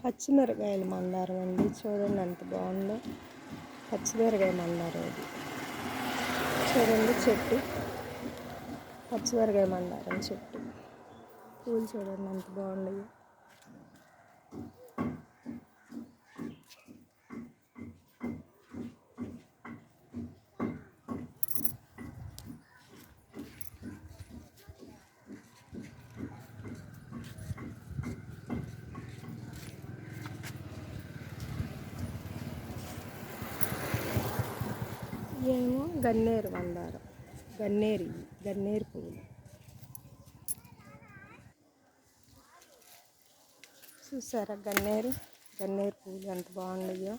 పచ్చిమిరకాయల మందారం అండి, చూడండి ఎంత బాగుందో. పచ్చిమిరకాయ మందారం ఇది చూడండి, చెట్టు పచ్చిమిరకాయ మందారం చెట్టు. పూలు చూడండి ఎంత బాగున్నాయి. ఏమో గన్నేరు మందారం, గన్నేరు పువ్వులు చూసారా. గన్నేరు పువ్వులు ఎంత బాగున్నాయో.